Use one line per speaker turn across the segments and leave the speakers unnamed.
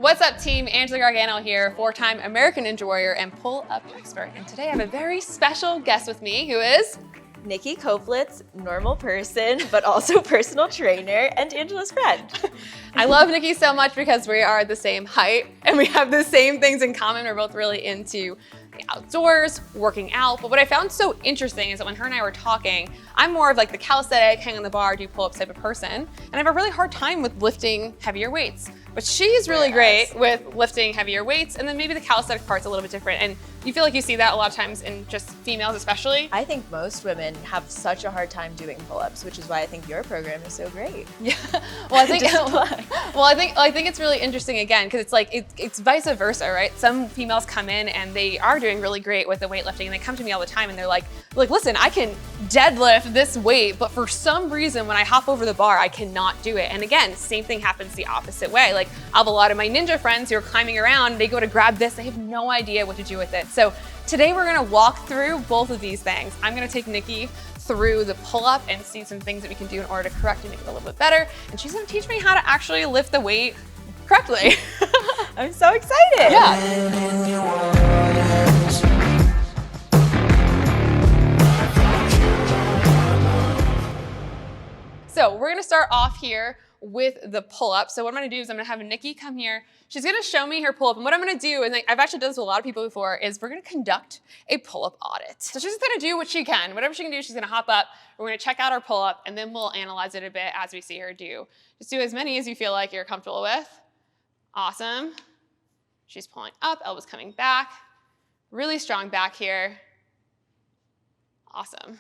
What's up, team? Angela Gargano here, 4-time American Ninja Warrior and pull-up expert. And today I have a very special guest with me who is
Nikki Koplitz, normal person, but also personal trainer and Angela's friend.
I love Nikki so much because we are the same height and we have the same things in common. We're both really into the outdoors, working out. But what I found so interesting is that when her and I were talking, I'm more of like the calisthenic, hang on the bar, do pull-ups type of person. And I have a really hard time with lifting heavier weights. But she's really great with lifting heavier weights, and then maybe the calisthenic part's a little bit different. And you feel like you see that a lot of times in just females especially.
I think most women have such a hard time doing pull-ups, which is why I think your program is so great.
Yeah. Well, I think it's really interesting again because it's like it's vice versa, right? Some females come in and they are doing really great with the weightlifting, and they come to me all the time and they're like, listen, I can deadlift this weight, but for some reason when I hop over the bar, I cannot do it. And again, same thing happens the opposite way. Like I have a lot of my ninja friends who are climbing around, they go to grab this, they have no idea what to do with it. So today we're gonna walk through both of these things. I'm gonna take Nikki through the pull-up and see some things that we can do in order to correct and make it a little bit better. And she's gonna teach me how to actually lift the weight correctly.
I'm so excited.
Yeah. So we're gonna start off here with the pull-up. So what I'm gonna do is I'm gonna have Nikki come here. She's gonna show me her pull-up. And what I'm gonna do, and I've actually done this with a lot of people before, is we're gonna conduct a pull-up audit. So she's just gonna do what she can. Whatever she can do, she's gonna hop up. We're gonna check out her pull-up, and then we'll analyze it a bit as we see her do. Just do as many as you feel like you're comfortable with. Awesome. She's pulling up, elbows coming back. Really strong back here. Awesome.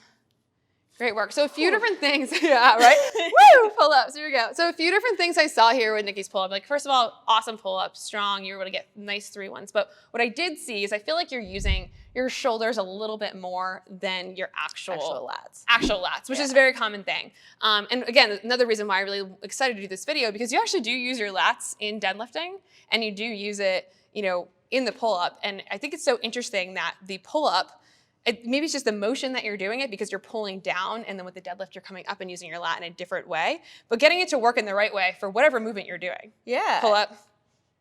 Great work. So a few different things, yeah, right? Woo, pull-ups, here we go. So a few different things I saw here with Nikki's pull-up. Like first of all, awesome pull-up, strong, you were able to get nice 3 ones. But what I did see is I feel like you're using your shoulders a little bit more than your actual lats, which is a very common thing. And again, another reason why I'm really excited to do this video, because you actually do use your lats in deadlifting and you do use it, you know, in the pull-up. And I think it's so interesting that the pull-up, maybe it's just the motion that you're doing it because you're pulling down, and then with the deadlift, you're coming up and using your lat in a different way, but getting it to work in the right way for whatever movement you're doing.
Yeah.
Pull up,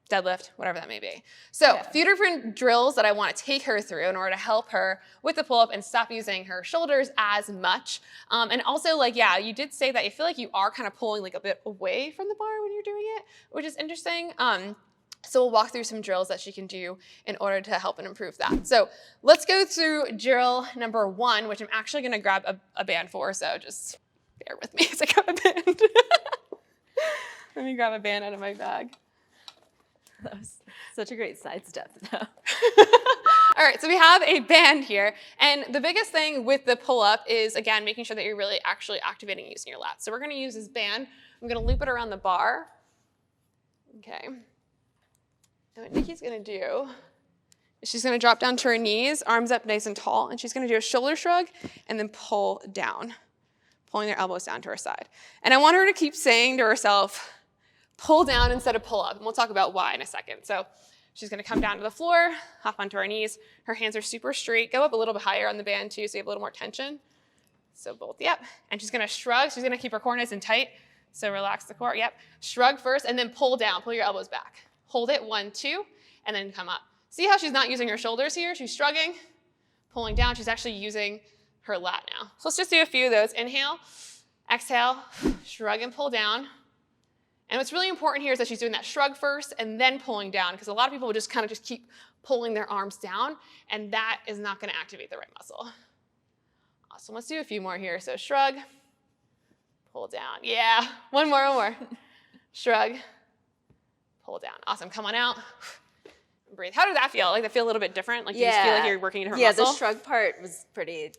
deadlift, whatever that may be. So a few different drills that I want to take her through in order to help her with the pull up and stop using her shoulders as much. And also like, yeah, you did say that you feel like you are kind of pulling like a bit away from the bar when you're doing it, which is interesting. So we'll walk through some drills that she can do in order to help and improve that. So let's go through drill number 1, which I'm actually gonna grab a band for, so just bear with me as I grab a band. Let me grab a band out of my bag.
That was such a great sidestep though.
All right, so we have a band here, and the biggest thing with the pull-up is, again, making sure that you're really actually activating and using your lats. So we're gonna use this band. I'm gonna loop it around the bar. Okay. And what Nikki's gonna do is she's gonna drop down to her knees, arms up nice and tall, and she's gonna do a shoulder shrug and then pull down, pulling their elbows down to her side. And I want her to keep saying to herself, pull down instead of pull up, and we'll talk about why in a second. So she's gonna come down to the floor, hop onto her knees, her hands are super straight, go up a little bit higher on the band too so you have a little more tension. So both, yep. And she's gonna shrug, she's gonna keep her core nice and tight, so relax the core, yep. Shrug first and then pull down, pull your elbows back. Hold it, 1, 2, and then come up. See how she's not using her shoulders here? She's shrugging, pulling down. She's actually using her lat now. So let's just do a few of those. Inhale, exhale, shrug and pull down. And what's really important here is that she's doing that shrug first and then pulling down, because a lot of people will just kind of just keep pulling their arms down, and that is not gonna activate the right muscle. Awesome, let's do a few more here. So shrug, pull down. Yeah, one more. Shrug, pull down. Awesome, come on out. Breathe. How did that feel? Like that feel a little bit different? Like you just feel like you're working in her muscle?
Yeah, the shrug part was pretty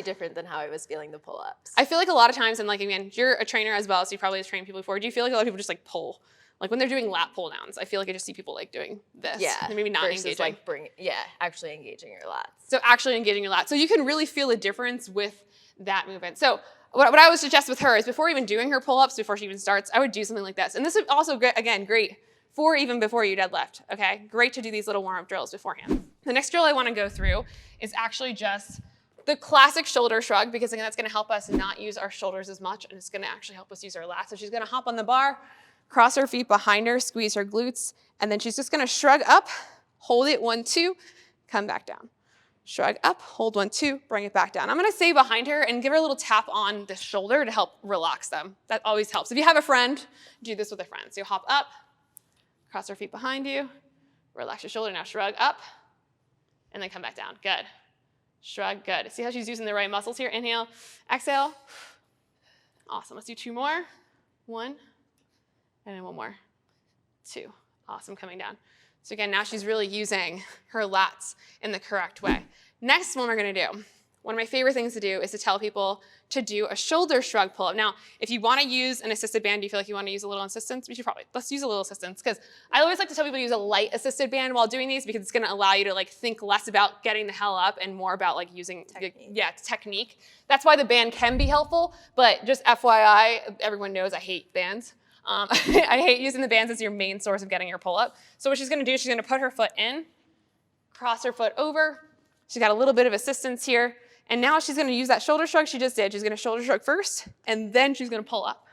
different than how I was feeling the pull-ups.
I feel like a lot of times, and like again, you're a trainer as well, so you probably have trained people before. Do you feel like a lot of people just like pull? Like when they're doing lat pull downs, I feel like I just see people like doing this.
Yeah.
They're maybe not engaging.
Like actually engaging your lats.
So actually engaging your lats. So you can really feel a difference with that movement. So what I would suggest with her is before even doing her pull-ups, before she even starts, I would do something like this. And this is also, again, great for even before you deadlift, okay? Great to do these little warm-up drills beforehand. The next drill I wanna go through is actually just the classic shoulder shrug, because again, that's gonna help us not use our shoulders as much, and it's gonna actually help us use our lats. So she's gonna hop on the bar, cross her feet behind her, squeeze her glutes, and then she's just gonna shrug up, hold it, 1, 2, come back down. Shrug up, hold 1, 2, bring it back down. I'm gonna stay behind her and give her a little tap on the shoulder to help relax them. That always helps. If you have a friend, do this with a friend. So you hop up, cross her feet behind you, relax your shoulder, now shrug up, and then come back down. Good. Shrug, good. See how she's using the right muscles here? Inhale, exhale. Awesome, let's do 2 more. 1, and then 1 more. 2, awesome, coming down. So again, now she's really using her lats in the correct way. Next one we're gonna do, one of my favorite things to do is to tell people to do a shoulder shrug pull-up. Now, if you wanna use an assisted band, do you feel like you wanna use a little assistance? We should probably, let's use a little assistance, because I always like to tell people to use a light assisted band while doing these, because it's gonna allow you to like think less about getting the hell up and more about like using technique. That's why the band can be helpful, but just FYI, everyone knows I hate bands. I hate using the bands as your main source of getting your pull-up. So what she's gonna do, she's gonna put her foot in, cross her foot over. She's got a little bit of assistance here. And now she's gonna use that shoulder shrug she just did. She's gonna shoulder shrug first, and then she's gonna pull up,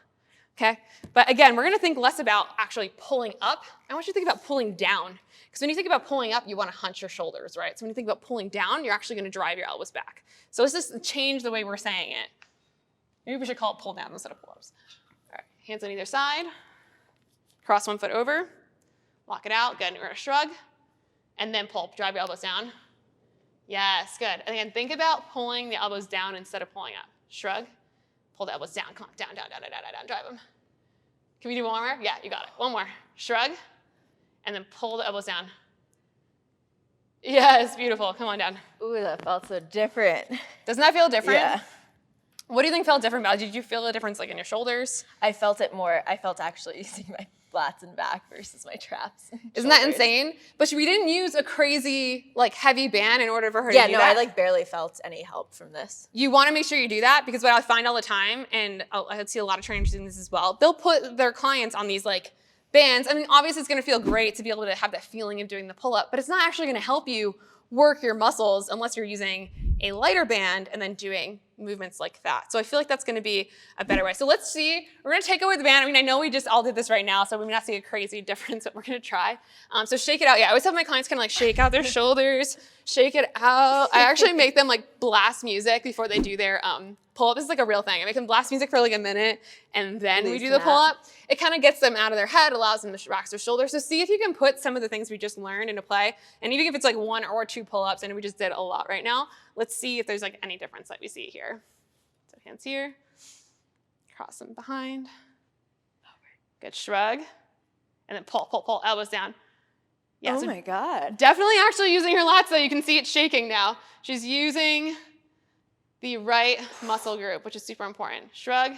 okay? But again, we're gonna think less about actually pulling up. I want you to think about pulling down. Because when you think about pulling up, you wanna hunch your shoulders, right? So when you think about pulling down, you're actually gonna drive your elbows back. So let's just change the way we're saying it. Maybe we should call it pull down instead of pull-ups. All right, hands on either side. Cross 1 foot over, lock it out, good, and we're gonna shrug, and then pull, drive your elbows down. Yes, good. And again, think about pulling the elbows down instead of pulling up. Shrug, pull the elbows down, come on, down, down, down, down, down, down, drive them. Can we do 1 more? Yeah, you got it. 1 more. Shrug, and then pull the elbows down. Yes, beautiful, come on down.
Ooh, that felt so different.
Doesn't that feel different?
Yeah.
What do you think felt different about it? Did you feel a difference like in your shoulders?
I felt it more, I felt actually using my lats and back versus my traps.
Isn't that insane? But we didn't use a crazy, like, heavy band in order for her to do that.
Yeah, no, I like barely felt any help from this.
You want to make sure you do that, because what I find all the time, and I see a lot of trainers doing this as well, they'll put their clients on these like bands. I mean, obviously it's going to feel great to be able to have that feeling of doing the pull-up, but it's not actually going to help you work your muscles unless you're using a lighter band and then doing movements like that. So I feel like that's gonna be a better way. So let's see, we're gonna take away the band. I mean, I know we just all did this right now, so we may not see a crazy difference, but we're gonna try. So shake it out. Yeah, I always have my clients kind of like shake out their shoulders, shake it out. I actually make them like blast music before they do their pull-up. This is like a real thing. I make them blast music for like a minute, and then we do the pull-up. It kind of gets them out of their head, allows them to relax their shoulders. So see if you can put some of the things we just learned into play. And even if it's like 1 or 2 pull-ups, and we just did a lot right now, let's see if there's like any difference that we see here. So hands here, cross them behind. Good, shrug. And then pull, pull, pull, elbows down. Yeah,
oh
so
my God.
definitely actually using her lats, so you can see it shaking now. She's using the right muscle group, which is super important. Shrug,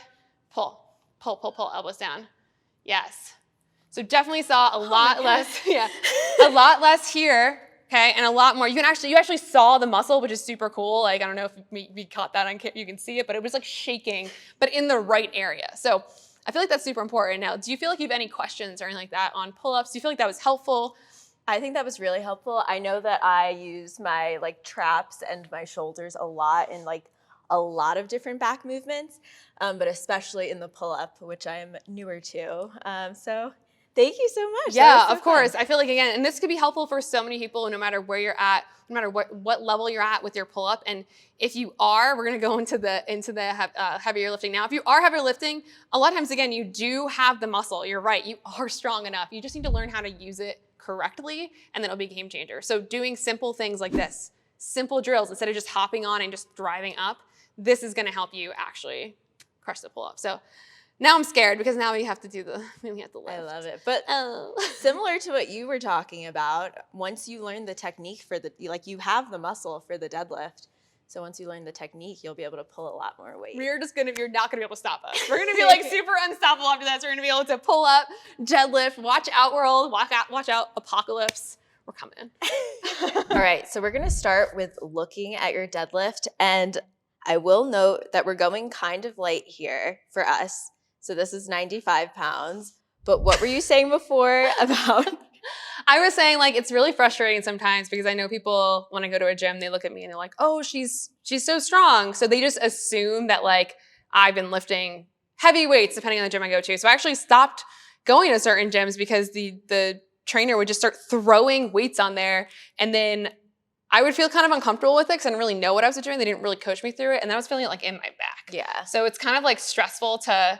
pull, pull, pull, pull, elbows down. Yes. So definitely saw a lot less, a lot less here, okay, and a lot more. You actually saw the muscle, which is super cool. Like, I don't know if we caught that on, you can see it, but it was like shaking, but in the right area. So I feel like that's super important. Now, do you feel like you have any questions or anything like that on pull-ups? Do you feel like that was helpful?
I think that was really helpful. I know that I use my like traps and my shoulders a lot in like a lot of different back movements, but especially in the pull-up, which I am newer to. So thank you so much.
Yeah, of course. I feel like, again, and this could be helpful for so many people no matter where you're at, no matter what level you're at with your pull-up. And if you are, we're going to go into the heavier lifting now. If you are heavier lifting, a lot of times, again, you do have the muscle. You're right. You are strong enough. You just need to learn how to use it correctly, and then it'll be a game changer. So doing simple things like this, simple drills, instead of just hopping on and just driving up, this is going to help you actually crush the pull-up. So now I'm scared, because now we have to lift.
I love it. But similar to what you were talking about, once you learn the technique for you have the muscle for the deadlift. So once you learn the technique, you'll be able to pull a lot more weight.
You're not going to be able to stop us. We're going to be like super unstoppable after this. We're going to be able to pull up, deadlift, watch out world, watch out apocalypse. We're coming.
All right, so we're going to start with looking at your deadlift. And I will note that we're going kind of light here for us. So this is 95 pounds. But what were you saying before about?
I was saying, like, it's really frustrating sometimes, because I know people, when I go to a gym, they look at me and they're like, oh, she's so strong. So they just assume that, like, I've been lifting heavy weights depending on the gym I go to. So I actually stopped going to certain gyms because the trainer would just start throwing weights on there, and then I would feel kind of uncomfortable with it because I didn't really know what I was doing. They didn't really coach me through it, and then I was feeling it like in my back.
Yeah.
So it's kind of like stressful to.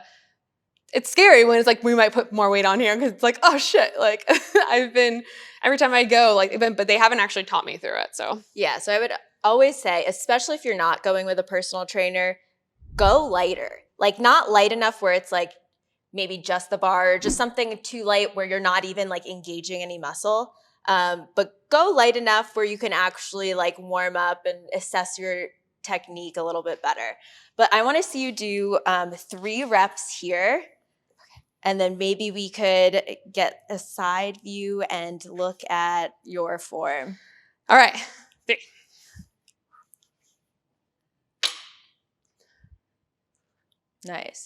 It's scary when it's like we might put more weight on here because it's like, oh shit, like every time I go, like, but they haven't actually taught me through it. So
Yeah, so I would always say, especially if you're not going with a personal trainer, go lighter. Like not light enough where it's like maybe just the bar or just something too light where you're not even like engaging any muscle. But go light enough where you can actually like warm up and assess your technique a little bit better. But I want to see you do 3 reps here. And then maybe we could get a side view and look at your form.
all right, 3.
Nice.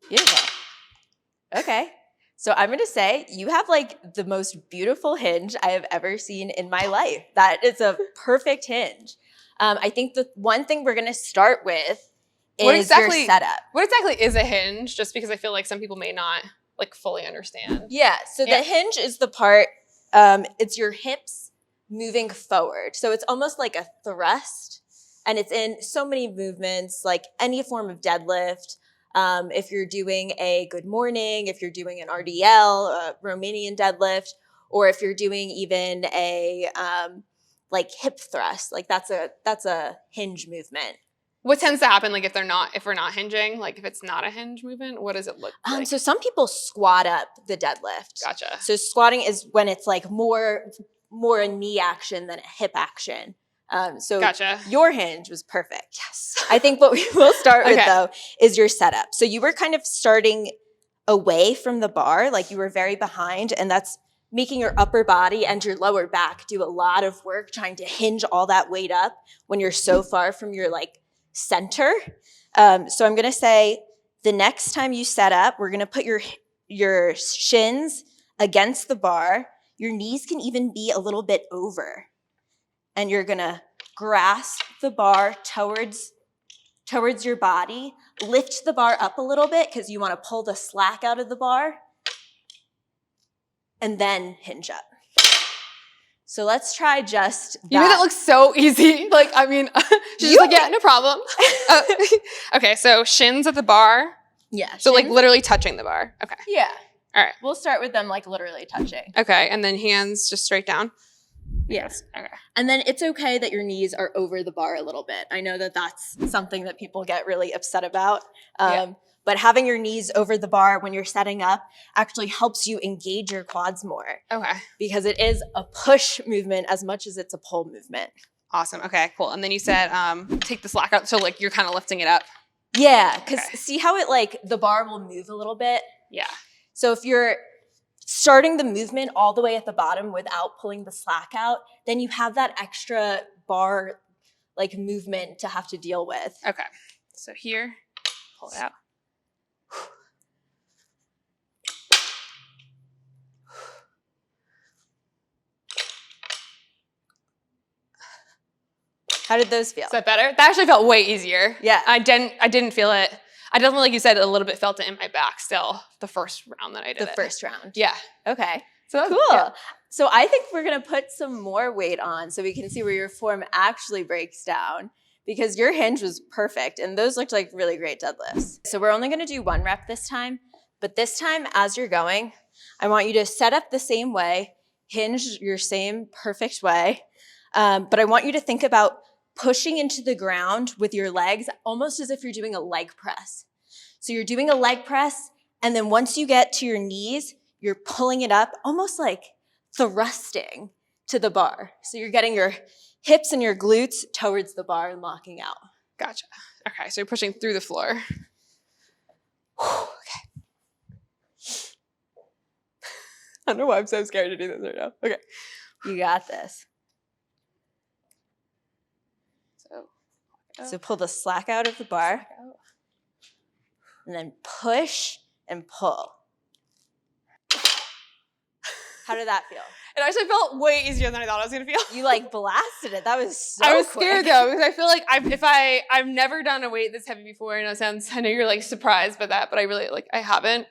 Beautiful. Okay. So I'm going to say you have like the most beautiful hinge I have ever seen in my life. That is a perfect hinge. I think the one thing we're going to start with is your setup.
What exactly is a hinge? Just because I feel like some people may not like fully understand.
Yeah. So the hinge is the part, it's your hips moving forward. So it's almost like a thrust, and it's in so many movements, like any form of deadlift. If you're doing a good morning, if you're doing an RDL, a Romanian deadlift, or if you're doing even a like hip thrust, like that's a hinge movement.
What tends to happen, like if we're not hinging, like if it's not a hinge movement, what does it look like?
So some people squat up the deadlift.
Gotcha.
So squatting is when it's like more a knee action than a hip action. So
Gotcha.
Your hinge was perfect. Yes. I think what we will start with though is your setup. So you were kind of starting away from the bar, like you were very behind, and that's making your upper body and your lower back do a lot of work trying to hinge all that weight up when you're so far from your like center. So I'm going to say the next time you set up, we're going to put your shins against the bar. Your knees can even be a little bit over. And you're going to grasp the bar towards your body. Lift the bar up a little bit because you want to pull the slack out of the bar. And then hinge up. So let's try just that.
You made that look so easy. Like, I mean, she's just like, yeah, no problem. Okay, so shins at the bar.
Yeah.
So like literally touching the bar. Okay.
Yeah.
All right.
We'll start with them like literally touching.
Okay, and then hands just straight down.
Yes.
Okay.
And then it's okay that your knees are over the bar a little bit. I know that that's something that people get really upset about. But having your knees over the bar when you're setting up actually helps you engage your quads more.
Okay.
Because it is a push movement as much as it's a pull movement.
Awesome. Okay, cool. And then you said take the slack out. So like you're kind of lifting it up.
Yeah, because see how it like the bar will move a little bit?
Yeah.
So if you're starting the movement all the way at the bottom without pulling the slack out, then you have that extra bar like movement to have to deal with.
Okay. So here, pull it out.
How did those feel?
Is that better? That actually felt way easier.
Yeah.
I didn't feel it. I definitely, like you said, a little bit felt it in my back still the first round that I did
The first round.
Yeah.
Okay.
So
cool.
Yeah.
So I think we're going to put some more weight on so we can see where your form actually breaks down, because your hinge was perfect and those looked like really great deadlifts. So we're only going to do 1 rep this time, but this time as you're going, I want you to set up the same way, hinge your same perfect way, but I want you to think about pushing into the ground with your legs almost as if you're doing a leg press. So you're doing a leg press, and then once you get to your knees, you're pulling it up almost like thrusting to the bar. So you're getting your hips and your glutes towards the bar and locking out.
Gotcha. Okay, so you're pushing through the floor. Okay. I don't know why I'm so scared to do this right now. Okay.
You got this. So pull the slack out of the bar, and then push and pull. How did that feel?
It actually felt way easier than I thought it was gonna feel.
You like blasted it. That was so
I was
quick.
scared though, because I feel like I've never done a weight this heavy before. I know you're like surprised by that, but I haven't.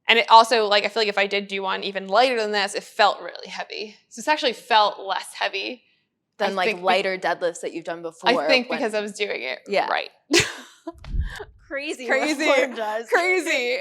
And it also, like, I feel like if I did do one even lighter than this, it felt really heavy. So this actually felt less heavy
than like lighter deadlifts that you've done before.
I think because I was doing it right.
Crazy.
Crazy. Crazy.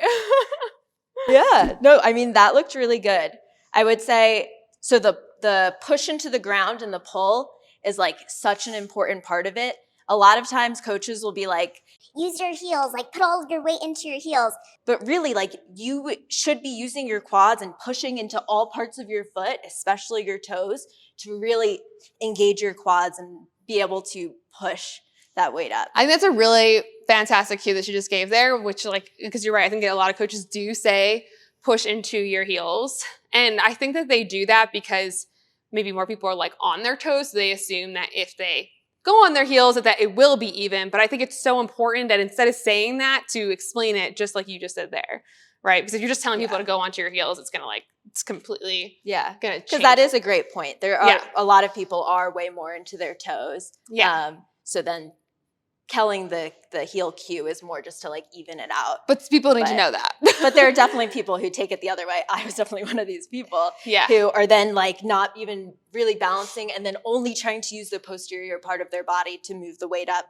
Yeah. No, I mean, that looked really good. I would say, so the push into the ground and the pull is like such an important part of it. A lot of times coaches will be like,
use your heels, like put all of your weight into your heels.
but really like you should be using your quads and pushing into all parts of your foot, especially your toes, to really engage your quads and be able to push that weight up.
I think that's a really fantastic cue that you just gave there, which because you're right, I think a lot of coaches do say push into your heels. And I think that they do that because maybe more people are like on their toes. So they assume that if they go on their heels that it will be even. But I think it's so important that instead of saying that, to explain it just like you just did there, right? Because if you're just telling people to go onto your heels, it's gonna it's completely gonna change.
Because that is a great point. There are a lot of people are way more into their toes. So then telling the heel cue is more just to like even it out.
But people need to know that.
But there are definitely people who take it the other way. I was definitely one of these people who are then like not even really balancing and then only trying to use the posterior part of their body to move the weight up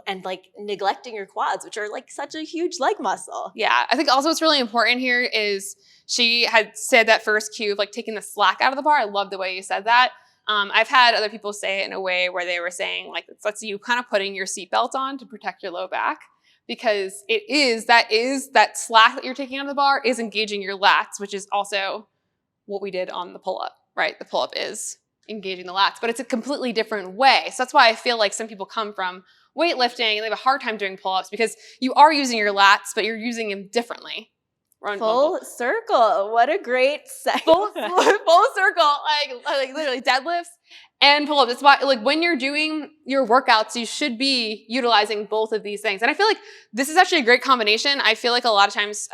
and like neglecting your quads, which are like such a huge leg muscle.
Yeah. I think also what's really important here is she had said that first cue of like taking the slack out of the bar. I love the way you said that. I've had other people say it in a way where they were saying like, that's you kind of putting your seatbelt on to protect your low back, because that slack that you're taking out of the bar is engaging your lats, which is also what we did on the pull-up, right? The pull-up is engaging the lats, but it's a completely different way. So that's why I feel like some people come from weightlifting and they have a hard time doing pull-ups because you are using your lats, but you're using them differently.
Full circle. What a great segment.
Full circle, like literally deadlifts and pull-ups. That's why, like, when you're doing your workouts, you should be utilizing both of these things. And I feel like this is actually a great combination. I feel like a lot of times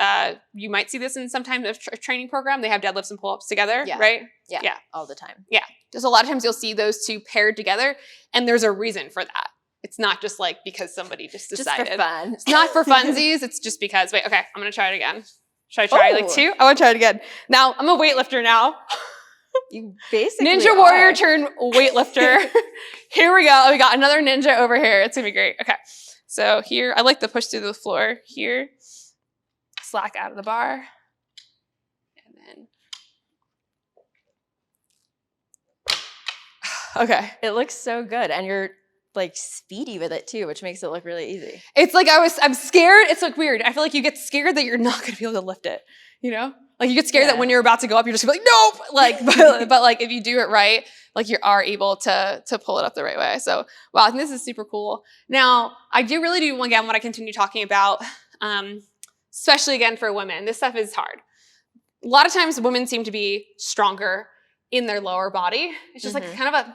you might see this in some type of training program. They have deadlifts and pull-ups together, right?
Yeah, all the time.
Yeah. Just a lot of times you'll see those two paired together, and there's a reason for that. It's not just like because somebody just decided.
Just for fun.
It's not for funsies. It's just because, wait, okay, I'm going to try it again. Should I try like two? I want to try it again. Now, I'm a weightlifter now.
You basically
Ninja warrior turned weightlifter. Here we go. We got another ninja over here. It's going to be great. Okay. So here, I like to push through the floor. Here, slack out of the bar. And then, okay.
It looks so good. And you're like speedy with it too, which makes it look really easy.
It's like I'm scared. It's like weird. I feel like you get scared that you're not going to be able to lift it, you know? Like you get scared that when you're about to go up, you're just gonna be like, nope! Like, but like if you do it right, like you are able to pull it up the right way. So, wow, I think this is super cool. Now, I do again, want to continue talking about, especially again for women, this stuff is hard. A lot of times women seem to be stronger in their lower body. It's just like kind of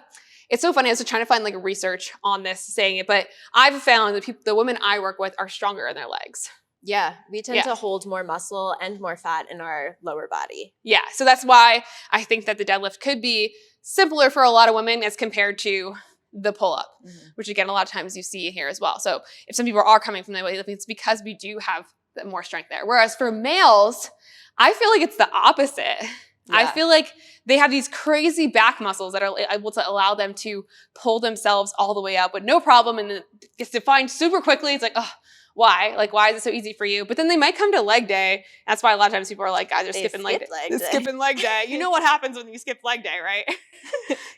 it's so funny. I was trying to find like research on this saying it, but I've found that the women I work with are stronger in their legs.
Yeah, we tend to hold more muscle and more fat in our lower body.
Yeah, so that's why I think that the deadlift could be simpler for a lot of women as compared to the pull-up, which again, a lot of times you see here as well. So if some people are coming from the weightlifting, it's because we do have more strength there. Whereas for males, I feel like it's the opposite. Yeah. I feel like they have these crazy back muscles that are able to allow them to pull themselves all the way up with no problem, and then it gets defined super quickly. It's like, oh, why? Like, why is it so easy for you? But then they might come to leg day. That's why a lot of times people are like, guys are skipping leg day. Skipping leg day. You know what happens when you skip leg day, right?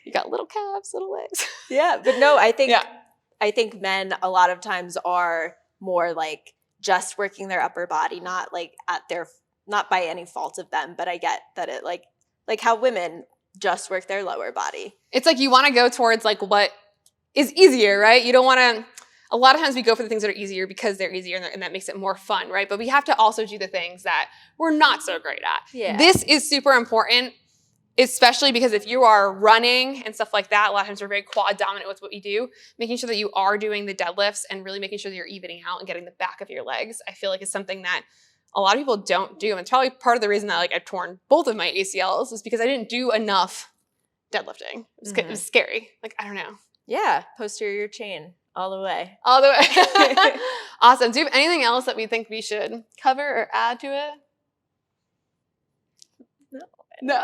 You got little calves, little legs.
Yeah, but no, I think men a lot of times are more like just working their upper body, not by any fault of them, but I get that it like how women just work their lower body. It's
like you want to go towards like what is easier, right? You don't want to, a lot of times we go for the things that are easier because they're easier and that makes it more fun, right? But we have to also do the things that we're not so great at. Yeah. This is super important, especially because if you are running and stuff like that, a lot of times we're very quad dominant with what we do. Making sure that you are doing the deadlifts and really making sure that you're evening out and getting the back of your legs, I feel like is something that a lot of people don't do. And it's probably part of the reason that like I've torn both of my ACLs is because I didn't do enough deadlifting. It was scary. Like, I don't know.
Yeah, posterior chain all the way.
All the way. Awesome. Do you have anything else that we think we should cover or add to it? No.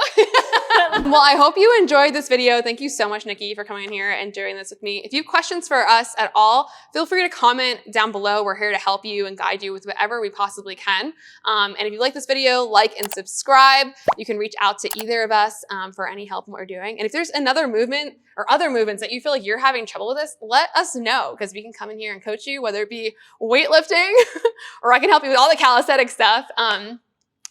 Well, I hope you enjoyed this video. Thank you so much, Nikki, for coming in here and doing this with me. If you have questions for us at all, feel free to comment down below. We're here to help you and guide you with whatever we possibly can. And if you like this video, like and subscribe. You can reach out to either of us for any help in what we're doing. And if there's another movement or other movements that you feel like you're having trouble with this, let us know because we can come in here and coach you, whether it be weightlifting or I can help you with all the calisthenic stuff.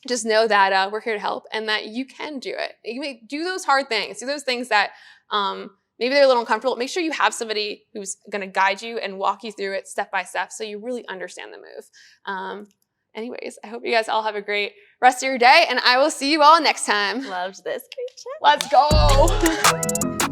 Just know that we're here to help and that you can do it. You may do those hard things. Do those things that maybe they're a little uncomfortable. Make sure you have somebody who's going to guide you and walk you through it step by step so you really understand the move. Anyways, I hope you guys all have a great rest of your day and I will see you all next time.
Loved this. Great chat.
Let's go.